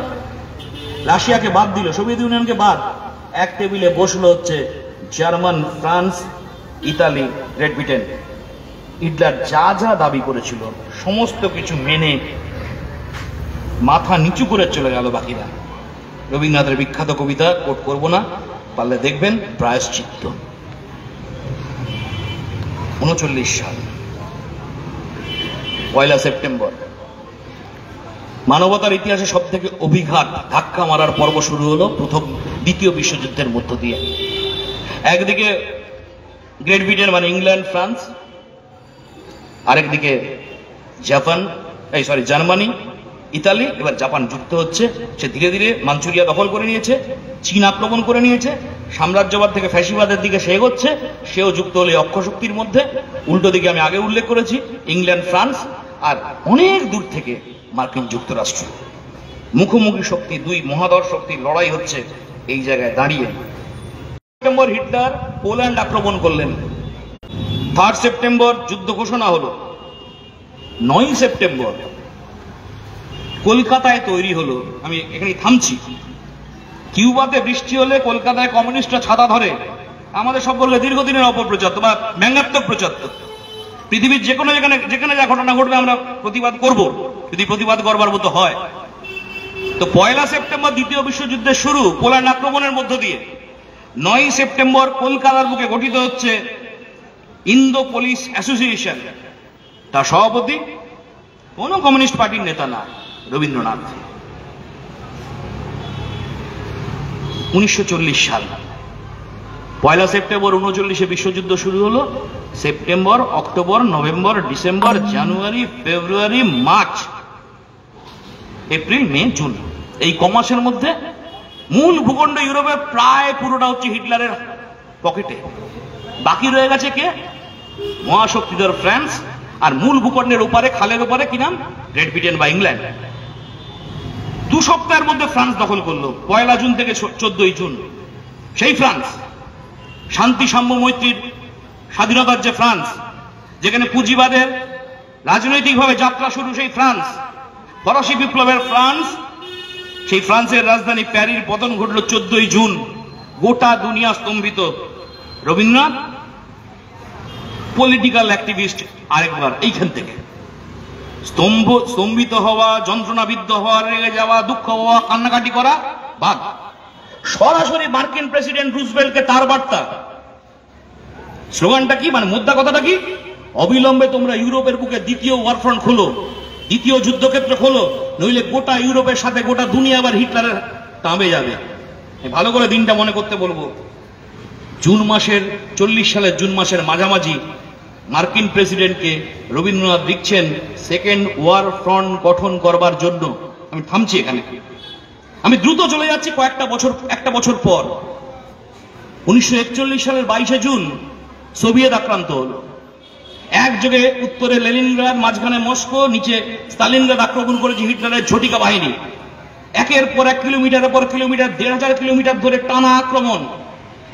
রাশিয়াকে বাদ দিল, সোভিয়েত ইউনিয়নকে বাদ। এক টেবিলে বসলো হচ্ছে German, France, Italy, great Britain. Hitler যা যা দাবি করেছিল সমস্ত কিছু মেনে মাথা নিচু করে চলে গেল বাকিরা। রবীন্দ্রনাথের বিখ্যাত কবিতা কোট করব না, পারলে দেখবেন, প্রায়শ্চিত্ত। 39 সাল 1 সেপ্টেম্বর মানবতার ইতিহাসে সব থেকে অভিঘাত ধাক্কা মারার পর্ব শুরু হলো দ্বিতীয় বিশ্বযুদ্ধের মধ্য দিয়ে। একদিকে গ্রেট ব্রিটেন মানে ইংল্যান্ড, ফ্রান্স, আরেকদিকে জার্মানি, ইতালি। এবার জাপান যুক্ত হচ্ছে, সে ধীরে ধীরে মাঞ্চুরিয়া দখল করে নিয়েছে, চীন আক্রমণ করে নিয়েছে, সাম্রাজ্যবাদ থেকে ফ্যাসিবাদের দিকে সে এগোচ্ছে, সেও যুক্ত হলে অক্ষশক্তির মধ্যে। উল্টো দিকে আমি আগে উল্লেখ করেছি ইংল্যান্ড, ফ্রান্স, আর অনেক দূর থেকে মার্কিন যুক্তরাষ্ট্র। মুখোমুখি শক্তি, দুই মহাদর শক্তির লড়াই হচ্ছে এই জায়গায় দাঁড়িয়ে। সেপ্টেম্বর হিটলার পোল্যান্ড আক্রমণ করলেন। 3 সেপ্টেম্বর যুদ্ধ ঘোষণা হলো। 9 সেপ্টেম্বর কলকাতায় তৈরি হলো, আমি এখানে থামছি। কিউবাতে বৃষ্টি হলে কলকাতায় কমিউনিস্টরা ছাতা ধরে, আমাদের সব বললে দীর্ঘদিনের অপপ্রচার বা ব্যঙ্গাত্মক প্রচার। পৃথিবীর যেখানে যেখানে যা ঘটনা ঘটবে আমরা প্রতিবাদ করব, যদি প্রতিবাদ করবার মতো হয়। তো 1 সেপ্টেম্বর দ্বিতীয় বিশ্বযুদ্ধের শুরু পোল্যান্ড আক্রমণের মধ্য দিয়ে। 9 সেপ্টেম্বর কলকাতার বুকে গঠিত হচ্ছে ইন্দো পুলিশ অ্যাসোসিয়েশন। তার সভাপতি কোন কমিউনিস্ট পার্টির নেতা না, রবীন্দ্রনাথ। 1940 সাল 1 সেপ্টেম্বর 1939-এ বিশ্বযুদ্ধ শুরু হলো। সেপ্টেম্বর, অক্টোবর, নভেম্বর, ডিসেম্বর, জানুয়ারি, ফেব্রুয়ারি, মার্চ, এপ্রিল, মে, জুন, এই কমাসের মধ্যে মূল ভূখণ্ড ইউরোপের প্রায় পুরোটা হচ্ছে হিটলারের পকেটে। বাকি রয়ে গেছে কে? মহাশক্তিধর ফ্রান্স, আর মূল ভূখণ্ডের উপরে, খালের উপরে কি নাম? গ্রেট ব্রিটেন বা ইংল্যান্ড। 2 সপ্তাহের মধ্যে ফ্রান্স দখল করলো, 1 জুন থেকে 14 জুন। সেই ফ্রান্স, শান্তি সাম্য মৈত্রীর স্বাধীনতার যে ফ্রান্স, যেখানে পুঁজিবাদের রাজনৈতিকভাবে যাত্রা শুরু, সেই ফ্রান্স, ফরাসি বিপ্লবের ফ্রান্স, সেই ফ্রান্সের রাজধানী প্যারির পতন ঘটল 14 জুন। গোটা দুনিয়া স্তম্ভিত। রবীন্দ্রনাথ পলিটিক্যাল অ্যাক্টিভিস্ট আরেকবার এইখান থেকে। স্তম্ভিত হওয়া, যন্ত্রণাবিদ্ধ হওয়া, রেগে যাওয়া, দুঃখ হওয়া, কান্নাকাটি করা বাদ। সরাসরি মার্কিন প্রেসিডেন্ট রুজভেল্টকে তার বার্তা। স্লোগানটা কি, মানে মুদ্রা কথাটা কি? অবিলম্বে তোমরা ইউরোপের বুকে দ্বিতীয় ওয়ারফ্রন্ট খোলো, দ্বিতীয় যুদ্ধক্ষেত্র খোলো, নইলে গোটা ইউরোপের সাথে গোটা দুনিয়া আবার হিটলারের তাঁবে যাবে। ভালো করে দিনটা মনে করতে বলবো। জুন মাসের 40 সালের জুন মাসের মাঝামাঝি মার্কিন প্রেসিডেন্টকে রবীন্দ্রনাথ লিখছেন সেকেন্ড ওয়ার ফ্রন্ট গঠন করবার জন্য। আমি থামছি এখানে, আমি দ্রুত চলে যাচ্ছি একটা বছর পর। 1941 সালের 22 জুন সোভিয়েত আক্রান্ত হলো। একযোগে উত্তরে লেনিনগ্রাদ, মাঝখানে মস্কো, নিচে স্টালিনগ্রাদ আক্রমণ করেছে হিটলারের ঝটিকা বাহিনী। একের পর এক কিলোমিটারের পর কিলোমিটার, 1500 কিলোমিটার ধরে টানা আক্রমণ।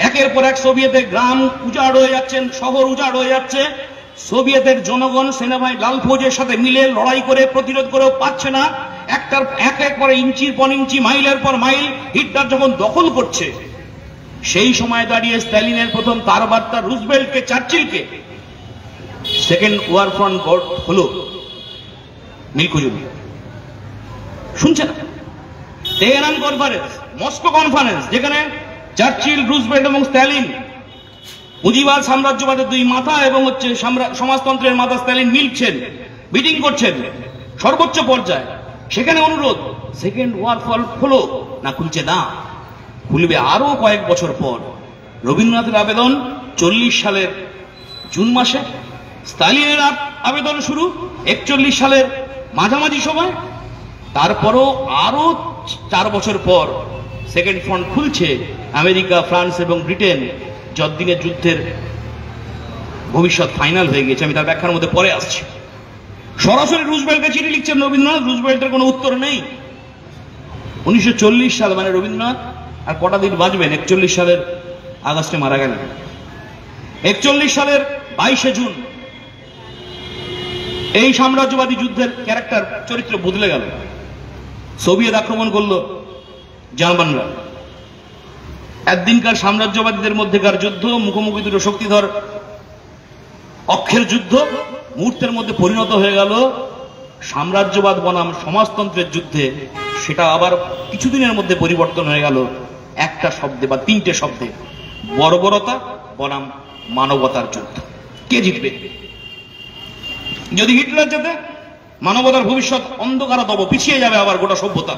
একের পর এক সোভিয়েতের গ্রাম উজাড় হয়ে যাচ্ছেন, শহর উজাড় হয়ে যাচ্ছে। সোভিয়েতের জনগণ সেনাবাহিনী লাল ফৌজের সাথে মিলে লড়াই করে প্রতিরোধ করেও পাচ্ছে না। এক পরে ইঞ্চির পর ইঞ্চি, মাইলের পর মাইল হিটলার যখন দখল করছে, সেই সময় দাঁড়িয়ে স্ট্যালিনের প্রথম তার বার্তা রুজভেল্টকে, চার্চিলকে, সেকেন্ড ওয়ার ফ্রন্ট হলো। মিলকুজুল শুনছে না? তেহরান কনফারেন্স, মস্কো কনফারেন্স, যেখানে চার্চিল, রুজভেল্ট এবং স্ট্যালিন, পুঁজিবাদ সাম্রাজ্যবাদের 2 মাথা এবং হচ্ছে সমাজতন্ত্রের মাথা স্ট্যালিন মিলছেন, মিটিং করছেন সর্বোচ্চ পর্যায়ে। সেখানে অনুরোধ সেকেন্ড ওয়ার ফ্রন্ট খোলো, না খুলছে না, খুলবে আরো কয়েক বছর পর। রবীন্দ্রনাথের আবেদন 40 সালের জুন মাসে, স্টালিনের আবেদন শুরু 41 সালের মাঝামাঝি সময়। তারপরও আরো 4 বছর পর সেকেন্ড ফ্রন্ট খুলছে। আমেরিকা, ফ্রান্স এবং ব্রিটেন যতদিনের যুদ্ধের ভবিষ্যৎ ফাইনাল হয়ে গেছে, আমি তার ব্যাখ্যার মধ্যে পরে আসছি। সরাসরি রুজভেল্টকে চিঠি লিখছেন রবীন্দ্রনাথ, রুজভেল্টের কোনো উত্তর নেই। 1940 সাল, মানে রবীন্দ্রনাথ আর কটা দিন বাঁচবেন, 41 সালের আগস্টে মারা গেলেন। 41 সালের 22 জুন এই সাম্রাজ্যবাদী যুদ্ধের ক্যারেক্টার, চরিত্র বদলে গেল। সোভিয়েত আক্রমণ করলো জার্মানরা। একদিনকার সাম্রাজ্যবাদীদের মধ্যেকার যুদ্ধ, মুখোমুখি দুটো শক্তিধর অক্ষের যুদ্ধ, মুহূর্তের মধ্যে পরিণত হয়ে গেল সাম্রাজ্যবাদ বনাম সমাজতন্ত্রের যুদ্ধে। সেটা আবার কিছুদিনের মধ্যে পরিবর্তন হয়ে গেল একটা শব্দে বা 3টে শব্দে, বর্বরতা বনাম মানবতার যুদ্ধ। কে জিতবে? যদি হিটলার জেতে, মানবতার ভবিষ্যৎ অন্ধকারতম, পিছিয়ে যাবে আবার গোটা সভ্যতা।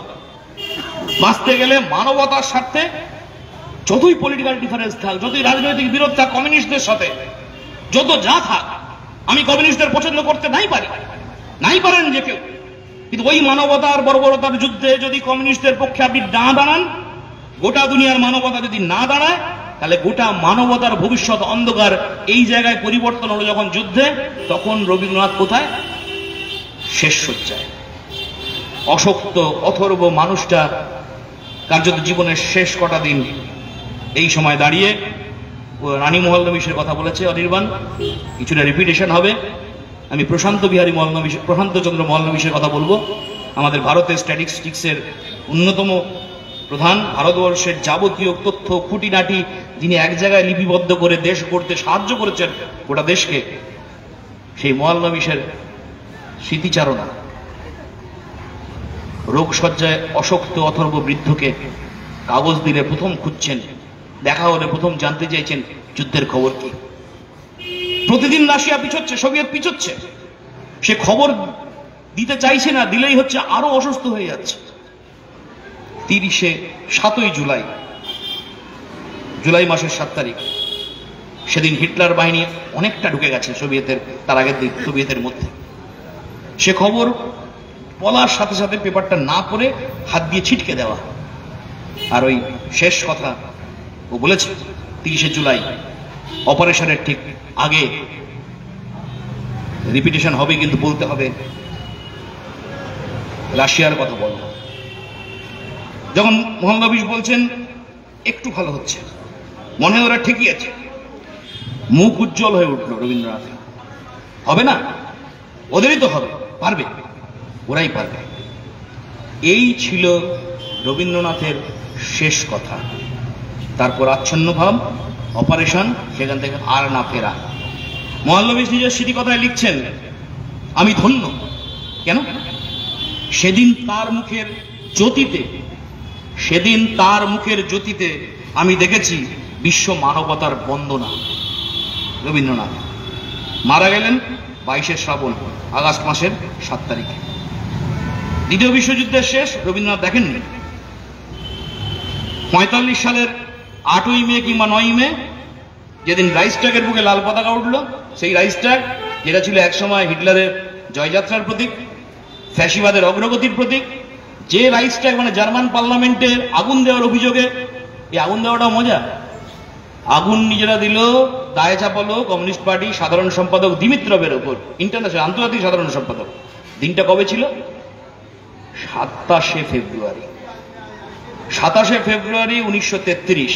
বাঁচতে গেলে মানবতার স্বার্থে যতই পলিটিক্যাল ডিফারেন্স থাক, যতই রাজনৈতিক বিরোধ থাক কমিউনিস্টদের সাথে, যত যা থাক, আমি কমিউনিস্টদের পছন্দ করতে নাই পারেন যে কেউ, কিন্তু ওই মানবতার বর্বরতার যুদ্ধে যদি কমিউনিস্টদের পক্ষে আপনি না দাঁড়ান, গোটা দুনিয়ার মানবতা যদি না দাঁড়ায়, তাহলে গোটা মানবতার ভবিষ্যৎ অন্ধকার। এই জায়গায় পরিবর্তন হলো যখন যুদ্ধে, তখন রবীন্দ্রনাথ কোথায়? শেষ সজ্জায়। অশক্ত অথর্ব মানুষটা কার্যত জীবনের শেষ কটা দিন এই সময় দাঁড়িয়ে রানী মহল্লমীশের কথা বলেছে অনির্বাণ, কিছুটা রিপিটেশন হবে। আমি প্রশান্তচন্দ্র মহল্লমীশের কথা বলবো। আমাদের ভারতের স্ট্যাটিস্টিক্সের অন্যতম প্রধান, ভারতবর্ষের যাবতীয় তথ্য খুঁটিনাটি যিনি এক জায়গায় লিপিবদ্ধ করে দেশ গড়তে সাহায্য করেছেন গোটা দেশকে, সেই মহালনবিশের স্মৃতিচারণা। রোগশয্যায় অশক্ত অথর্ব বৃদ্ধকে কাগজ দিলে প্রথম খুঁজছেন, দেখা হলে প্রথম জানতে চাইছেন যুদ্ধের খবর কি। প্রতিদিন রাশিয়া পিছোচ্ছে, সোভিয়েত পিছোচ্ছে, সে খবর দিতে চাইছে না, দিলেই হচ্ছে আরো অসুস্থ হয়ে যাচ্ছে। 7ই জুলাই মাসের 7 তারিখ, সেদিন হিটলার বাহিনী অনেকটা ঢুকে গেছে সোভিয়েতের, তার আগের দিন সোভিয়েতের মধ্যে। সে খবর বলার সাথে সাথে পেপারটা না পড়ে হাত দিয়ে ছিটকে দেওয়া। আর ওই শেষ কথা ও বলেছে 30শে জুলাই, অপারেশনের ঠিক আগে, রিপিটেশন হবে কিন্তু বলতে হবে, রাশিয়ার কথা বলব। যখন মহালনবিশ বলছেন একটু ভালো হচ্ছে, মনে হয় ওরা ঠিকই আছে, মুখ উজ্জ্বল হয়ে উঠল রবীন্দ্রনাথ। হবে না, ওদেরই তো হবে, পারবে, ওরাই পারবে। এই ছিল রবীন্দ্রনাথের শেষ কথা। তারপর আচ্ছন্ন ভাব, অপারেশন, সেখান থেকে আর না ফেরা। মহালনবিশ নিজের স্মৃতিকথায় লিখছেন, আমি ধন্য। কেন? সেদিন তার মুখের জ্যোতিতে আমি দেখেছি বিশ্ব মানবতার বন্দনা। রবীন্দ্রনাথ মারা গেলেন 22শে শ্রাবণ, আগস্ট মাসের 7 তারিখে। দ্বিতীয় বিশ্বযুদ্ধের শেষ রবীন্দ্রনাথ দেখেননি। 45 সালের 8ই মে কিংবা 9ই মে, যেদিন রাইসট্যাগের বুকে লাল পতাকা উঠল, সেই রাইসট্যাগ যেটা ছিল একসময় হিটলারের জয়যাত্রার প্রতীক, ফ্যাসিবাদের অগ্রগতির প্রতীক, যে রাইসট্যাগ মানে জার্মান পার্লামেন্টের আগুন দেওয়ার অভিযোগে, এই আগুন দেওয়াটা মজা, আগুন নিজেরা দিল, দায়ে চাপালো কমিউনিস্ট পার্টি সাধারণ সম্পাদক দিমিত্রভের ওপর, ইন্টারন্যাশনাল আন্তর্জাতিক সাধারণ সম্পাদক। দিনটা কবে ছিল? 27শে ফেব্রুয়ারি। 27শে ফেব্রুয়ারি 1933।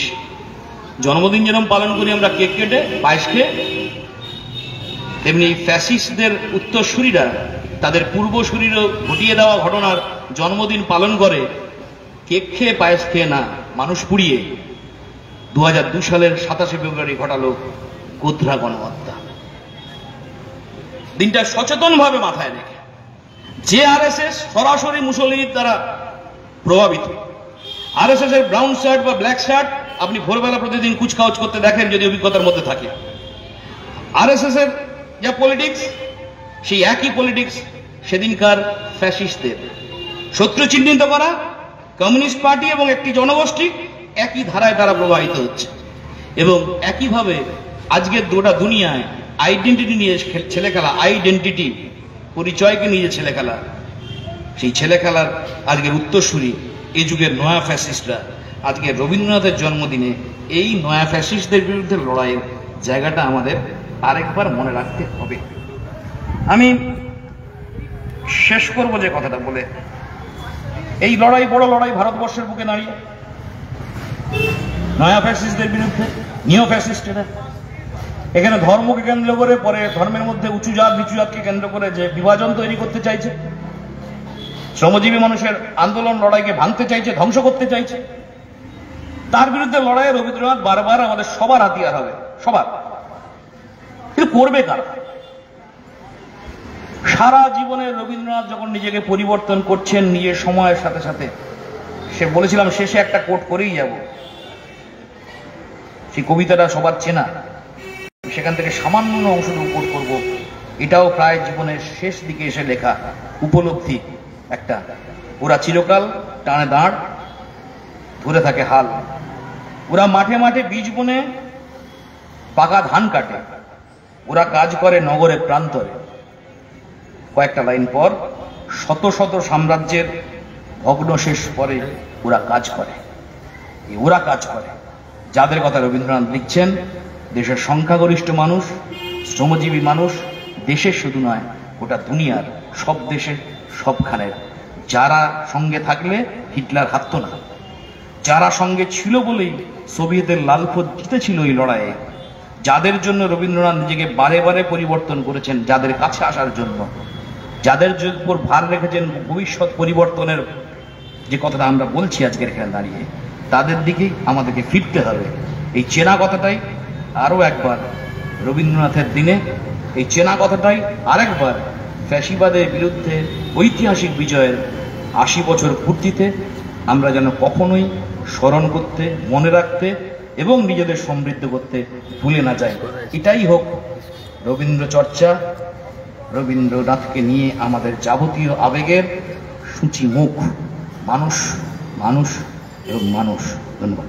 জন্মদিন যেরকম পালন করি আমরা কেক কেটে, পায়েস খেয়ে, তেমনি ফ্যাসিস্টদের উত্তরসূরিরা তাদের পূর্বসূরিরও ঘটিয়ে দেওয়া ঘটনার জন্মদিন পালন করে কেক খেয়ে, পায়েস খেয়ে না, মানুষ পুড়িয়ে। 2002 সালের 27শে ফেব্রুয়ারি ঘটালো গোধরা গণহত্যা। দিনটা সচেতনভাবে মাথায় রেখে, যে আরএসএস সরাসরি মুসলিনীর দ্বারা প্রভাবিত, আরএসএস এর ব্রাউন শার্ট বা ব্ল্যাক শার্ট আপনি ভোরবেলা প্রতিদিন কুচকাউচ করতে দেখেন যদি অভিজ্ঞতার মধ্যে থাকে। আরএসএস এর যা পলিটিক্স, সেই একই পলিটিক্স সেদিনকার ফ্যাসিস্টদের। শত্রু চিহ্নিত করা, কমিউনিস্ট পার্টি এবং একটি জনগোষ্ঠী একই ধারায় তারা প্রবাহিত হচ্ছে। এবং একইভাবে আজকের গোটা দুনিয়ায় আইডেন্টিটি নিয়ে ছেলে খেলা, আইডেন্টিটি পরিচয়কে নিয়ে ছেলে খেলা, সেই ছেলে খেলার আজকের উত্তরসূরি এই যুগের নয়া ফ্যাসিস্টরা আজকে রবীন্দ্রনাথের জন্মদিনে এই নয়া ফ্যাসিস্টদের বিরুদ্ধে লড়াইয়ের জায়গাটা আমাদের আরেকবার মনে রাখতে হবে। আমি শেষ করব যে কথাটা বলে, এই লড়াই বড় লড়াই ভারতবর্ষের বুকে দাঁড়িয়ে, নয়া ফ্যাসিস্টদের বিরুদ্ধে নিও ফ্যাসিস্টেরা। এখানে ধর্মকে কেন্দ্র করে, পরে ধর্মের মধ্যে উঁচু জাত নিচু জাতকে কেন্দ্র করে যে বিভাজন তৈরি করতে চাইছে, শ্রমজীবী মানুষের আন্দোলন লড়াইকে ভাঙতে চাইছে, ধ্বংস করতে চাইছে, তার বিরুদ্ধে লড়াইয়ে রবীন্দ্রনাথ বারবার আমাদের সবার হাতিয়ার হবে, সবার। কিন্তু করবে কারা? সারা জীবনে রবীন্দ্রনাথ যখন নিজেকে পরিবর্তন করছেন নিজের সময়ের সাথে সাথে, সে বলেছিলাম শেষে একটা কোট করেই যাব, সেই কবিতাটা সবার চেনা, সেখান থেকে সামান্য অংশটুকু কোট করব। এটাও প্রায় জীবনের শেষ দিকে এসে লেখা উপলব্ধি একটা। ওরা চিরকাল টানে দাঁড়, ধরে থাকে হাল, ওরা মাঠে মাঠে বীজ বনে পাকা ধান কাটে, ওরা কাজ করে নগরের প্রান্তরে। কয়েকটা লাইন পর, শত শত সাম্রাজ্যের ভগ্নশেষ পরে ওরা কাজ করে। ওরা কাজ করে, যাদের কথা রবীন্দ্রনাথ লিখছেন, দেশের সংখ্যাগরিষ্ঠ মানুষ, শ্রমজীবী মানুষ, দেশের শুধু নয় গোটা দুনিয়ার সব দেশের সবখানের, যারা সঙ্গে থাকলে হিটলার হারত না, যারা সঙ্গে ছিল বলেই সোভিয়েতের লালফৌজ জিতেছিল এই লড়াইয়ে, যাদের জন্য রবীন্দ্রনাথ নিজেকে বারে বারে পরিবর্তন করেছেন, যাদের কাছে আসার জন্য, যাদের উপর ভার রেখেছেন ভবিষ্যৎ পরিবর্তনের যে কথাটা আমরা বলছি আজকের এখানে দাঁড়িয়ে, তাদের দিকেই আমাদেরকে ফিরতে হবে। এই চেনা কথাটাই আরও একবার রবীন্দ্রনাথের দিনে, এই চেনা কথাটাই আরেকবার ফ্যাসিবাদের বিরুদ্ধে ঐতিহাসিক বিজয়ের ৮০ বছর পূর্তিতে আমরা যেন কখনোই স্মরণ করতে, মনে রাখতে এবং নিজেদের সমৃদ্ধ করতে ভুলে না যাই। এটাই হোক রবীন্দ্র চর্চা, রবীন্দ্রনাথকে নিয়ে আমাদের যাবতীয় আবেগের সূচি মুখ। মানুষ, মানুষ এবং মানুষ। ধন্যবাদ।